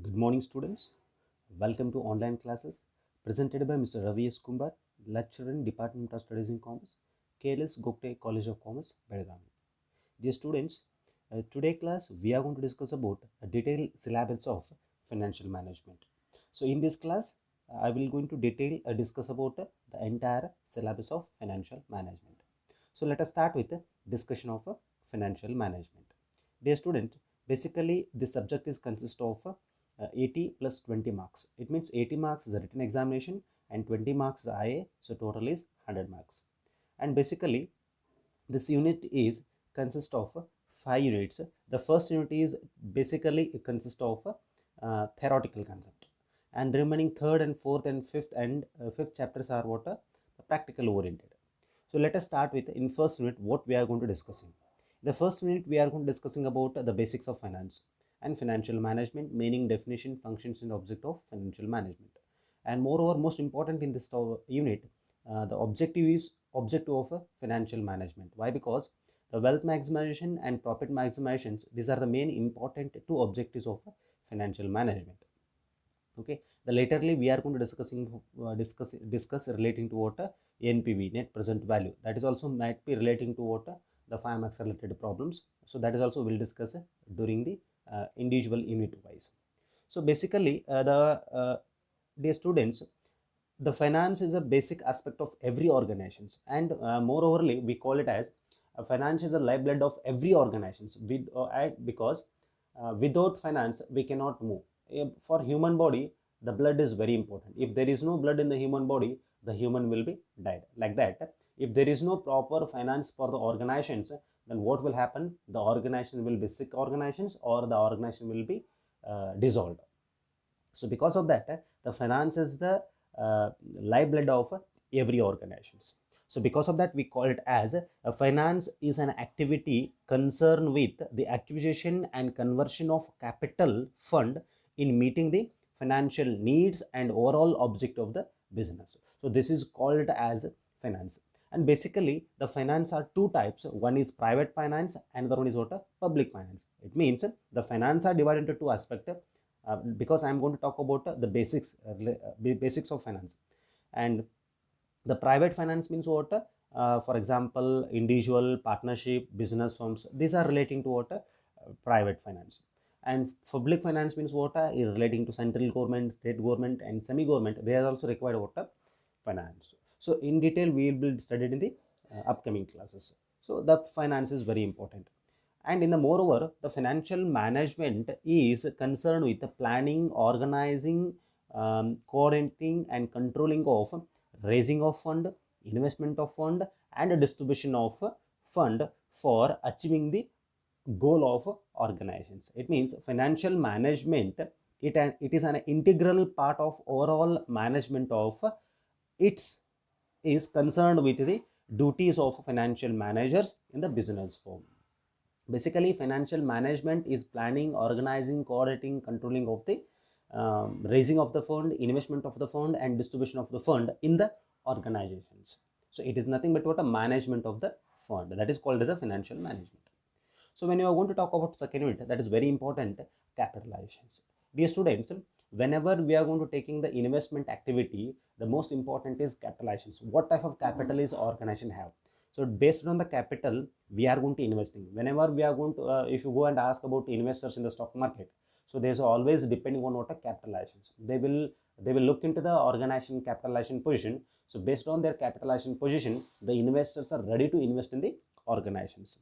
Good morning, students. Welcome to online classes presented by Mr. Ravi S. Kumbar, lecturer in Department of Studies in Commerce, KLS Gokte College of Commerce, Belgaum. Dear students, today class we are going to discuss about a detailed syllabus of financial management. So in this class, I will going to discuss about the entire syllabus of financial management. So let us start with the discussion of financial management. Dear student, basically this subject is consist of 80 plus 20 marks. It means 80 marks is a written examination and 20 marks is IA, so total is 100 marks. And basically this unit is consist of 5 units. The first unit is basically it consists of theoretical concept, and remaining third and fourth and fifth chapters are what practical oriented. So let us start with in first unit what we are going to discussing. The first unit we are going to discussing about the basics of finance and financial management, meaning, definition, functions and object of financial management. And moreover, most important in this unit, the objective of financial management. Why? Because the wealth maximization and profit maximizations, these are the main important two objectives of financial management. Okay, the laterly we are going to discuss relating to what NPV, net present value. That is also might be relating to what the 5 marks related problems. So that is also we'll discuss during the individual unit wise. So basically dear students, the finance is a basic aspect of every organizations, and moreoverly we call it as finance is a lifeblood of every organizations because without finance we cannot move. For human body, the blood is very important. If there is no blood in the human body, the human will be died. Like that, if there is no proper finance for the organizations, then what will happen? The organization will be sick organizations, or the organization will be dissolved. So because of that, the finance is the lifeblood of every organizations. So because of that, we call it as finance is an activity concerned with the acquisition and conversion of capital fund in meeting the financial needs and overall object of the business. So this is called as finance. And basically the finance are two types. One is private finance and the other one is what? Public finance. It means the finance are divided into two aspects, because I am going to talk about the basics of finance. And the private finance means what? For example, individual, partnership, business firms, these are relating to what? Private finance. And public finance means what? Is relating to central government, state government and semi-government. They are also required what? Finance. So in detail we will be studied in the upcoming classes. So the finance is very important. And in the moreover, the financial management is concerned with the planning, organizing, coordinating and controlling of raising of fund, investment of fund and distribution of fund for achieving the goal of organizations. It means financial management, it is an integral part of overall management of its is concerned with the duties of financial managers in the business firm. Basically financial management is planning, organizing, coordinating, controlling of the raising of the fund, investment of the fund and distribution of the fund in the organizations. So it is nothing but what? A management of the fund, that is called as a financial management. So when you are going to talk about second unit, that is very important, capitalizations. Dear students, whenever we are going to taking the investment activity, the most important is capitalizations. What type of capital is organization have? So based on the capital, we are going to investing. Whenever we are going to, if you go and ask about investors in the stock market, so there's always depending on what are capitalizations. They will look into the organization capitalization position. So based on their capitalization position, the investors are ready to invest in the organizations.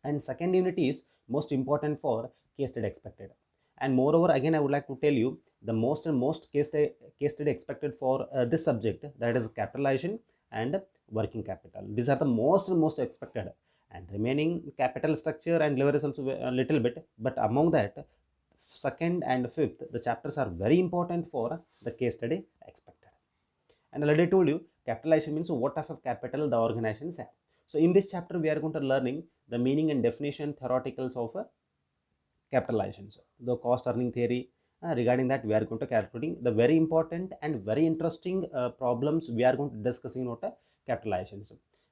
And second unit is most important for case study expected. And moreover, again I would like to tell you the most case study expected for this subject, that is capitalization and working capital. These are the most expected, and remaining capital structure and leverage also a little bit. But among that, second and fifth, the chapters are very important for the case study expected. And I already told you capitalization means what type of capital the organizations have. So in this chapter we are going to learning the meaning and definition theoreticals of capitalizations, the cost earning theory. Regarding that we are going to calculating the very important and very interesting problems we are going to discussing what capitalizations.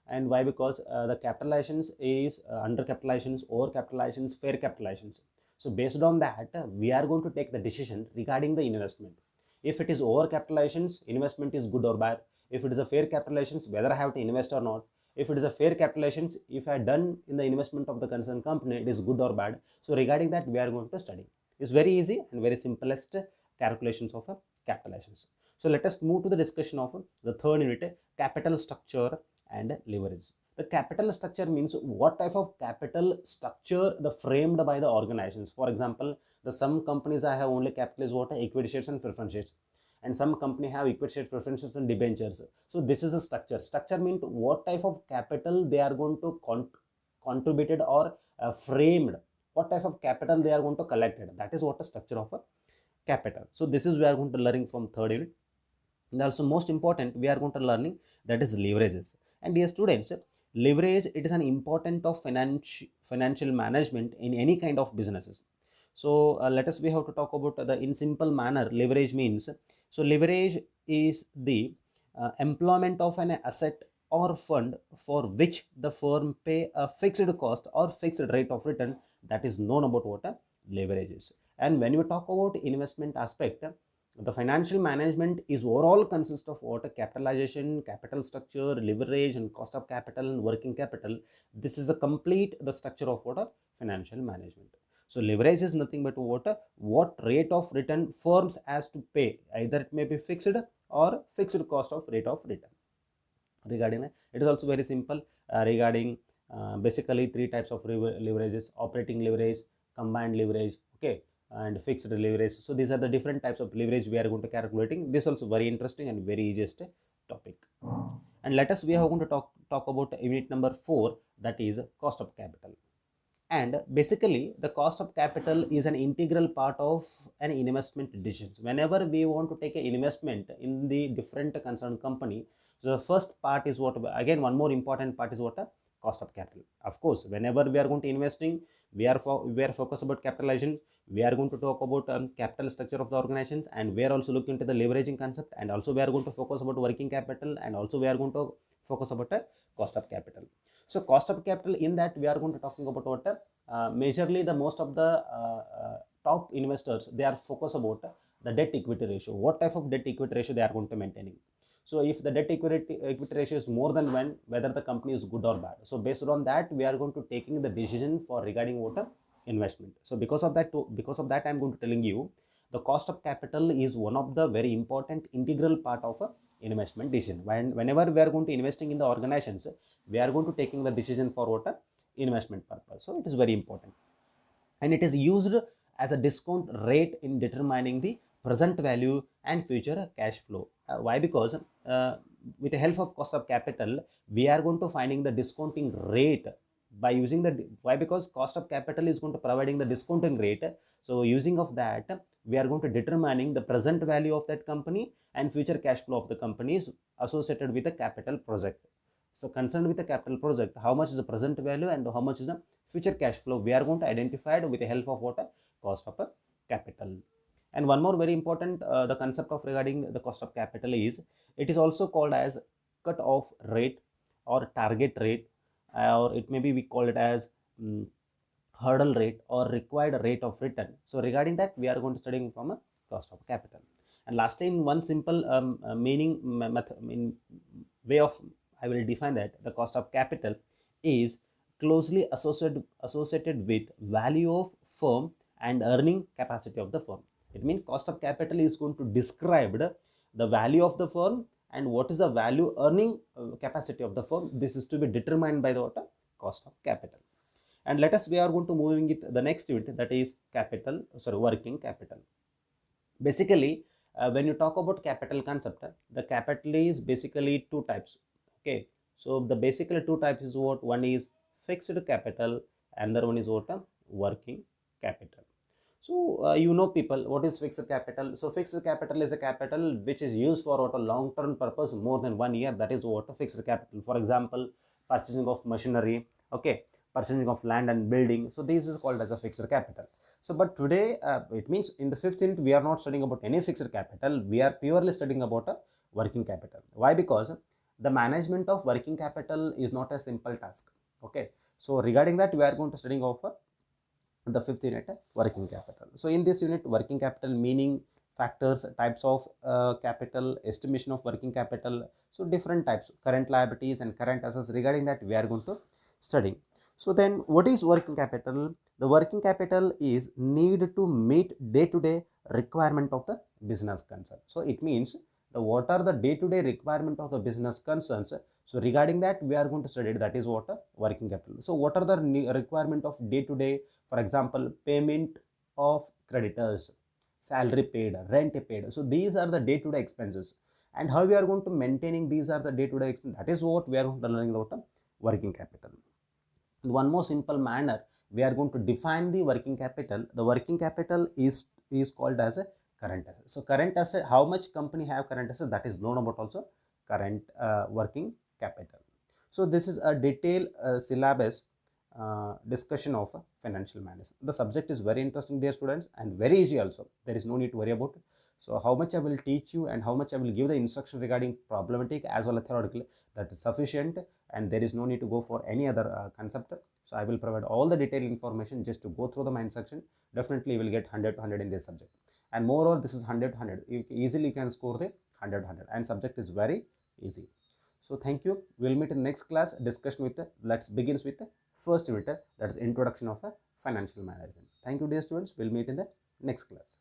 And why? Because the capitalizations is under capitalizations, over capitalizations, fair capitalizations. So based on that, we are going to take the decision regarding the investment. If it is over capitalizations, investment is good or bad. If it is a fair capitalizations, whether I have to invest or not. If it is a fair capitalizations, if I done in the investment of the concerned company, it is good or bad. So regarding that, we are going to study. It's very easy and very simplest calculations of capitalizations. So let us move to the discussion of the third unit, capital structure and leverage. The capital structure means what type of capital structure the framed by the organizations. For example, the some companies I have only capital is what, equity shares and preference shares, and some company have equity shares, preferences and debentures. So this is a structure. Structure means what type of capital they are going to contributed or framed, what type of capital they are going to collect it. That is what the structure of a capital. So this is we are going to learning from third unit. And also most important, we are going to learning that is leverages. And dear students, leverage, it is an important of financial management in any kind of businesses. So let us, we have to talk about the in simple manner leverage means. So leverage is the employment of an asset or fund for which the firm pay a fixed cost or fixed rate of return, that is known about what a leverage is. And when you talk about investment aspect, the financial management is overall consist of what a capitalization, capital structure, leverage and cost of capital and working capital. This is a complete the structure of what a financial management. So leverage is nothing but what rate of return firms has to pay, either it may be fixed or fixed cost of rate of return. Regarding that, it is also very simple. Regarding basically three types of leverages: operating leverage, combined leverage, okay, and fixed leverage. So these are the different types of leverage we are going to calculating. This also very interesting and very easiest topic. And let us, we are going to talk about unit number 4, that is cost of capital. And basically the cost of capital is an integral part of an investment decisions. Whenever we want to take an investment in the different concerned company, so the first part is what, again one more important part is what, a cost of capital. Of course, whenever we are going to investing, we are focused about capitalization. We are going to talk about capital structure of the organizations, and we are also looking into the leveraging concept, and also we are going to focus about working capital, and also we are going to focus about a cost of capital. So cost of capital, in that we are going to talking about what, majorly the most of the top investors, they are focused about the debt equity ratio. What type of debt equity ratio they are going to maintaining. So if the debt equity ratio is more than 1, whether the company is good or bad. So based on that, we are going to taking the decision for regarding what investment. So because of that, I'm going to telling you the cost of capital is one of the very important integral part of a investment decision. Whenever we are going to investing in the organizations, we are going to taking the decision for what a investment purpose. So it is very important, and it is used as a discount rate in determining the present value and future cash flow. Why? Because with the help of cost of capital, we are going to finding the discounting rate by using the, why? Because cost of capital is going to providing the discounting rate. So using of that, we are going to determining the present value of that company and future cash flow of the companies associated with the capital project. So concerned with the capital project, how much is the present value and how much is the future cash flow, we are going to identify it with the help of what, a cost of a capital. And one more very important the concept of regarding the cost of capital is, it is also called as cut off rate or target rate, or it may be we call it as hurdle rate or required rate of return. So regarding that, we are going to studying from a cost of capital. And lastly, in one simple meaning method, in way of, I will define that the cost of capital is closely associated with value of firm and earning capacity of the firm. It means cost of capital is going to describe the value of the firm and what is the value earning capacity of the firm. This is to be determined by the what, cost of capital. And let us, we are going to moving it the next unit, that is working capital. Basically, when you talk about capital concept, the capital is basically two types. Okay, so the basically two types is what, one is fixed capital, another one is what, working capital. So you know people, what is fixed capital? So fixed capital is a capital which is used for what, a long term purpose more than 1 year. That is what a fixed capital. For example, purchasing of machinery, okay, purchasing of land and building. So this is called as a fixed capital. So but today it means in the 5th unit we are not studying about any fixed capital. We are purely studying about a working capital. Why? Because the management of working capital is not a simple task. Okay, so regarding that, we are going to studying of The fifth unit, working capital. So in this unit, working capital meaning, factors, types of capital, estimation of working capital, so different types, current liabilities and current assets, regarding that we are going to study. So then what is working capital? The working capital is need to meet day-to-day requirement of the business concern. So it means the what are the day-to-day requirement of the business concerns. So regarding that we are going to study, that is what working capital. So what are the requirement of day-to-day? For example, payment of creditors, salary paid, rent paid. So these are the day-to-day expenses. And how we are going to maintaining these are the day-to-day expenses. That is what we are going to learning about working capital. In one more simple manner, we are going to define the working capital. The working capital is called as a current asset. So current asset, how much company have current asset, that is known about also current working capital. So this is a detailed syllabus discussion of financial management. The subject is very interesting, dear students, and very easy also. There is no need to worry about it. So how much I will teach you and how much I will give the instruction regarding problematic as well as theoretical, that is sufficient, and there is no need to go for any other concept. So I will provide all the detailed information just to go through the mind section. Definitely you will get 100 to 100 in this subject. And moreover, this is 100 to 100. You easily can score the 100 to 100, and subject is very easy. So thank you. We'll meet in the next class discussion with let's begin with the first unit, that is introduction of financial management. Thank you, dear students. We'll meet in the next class.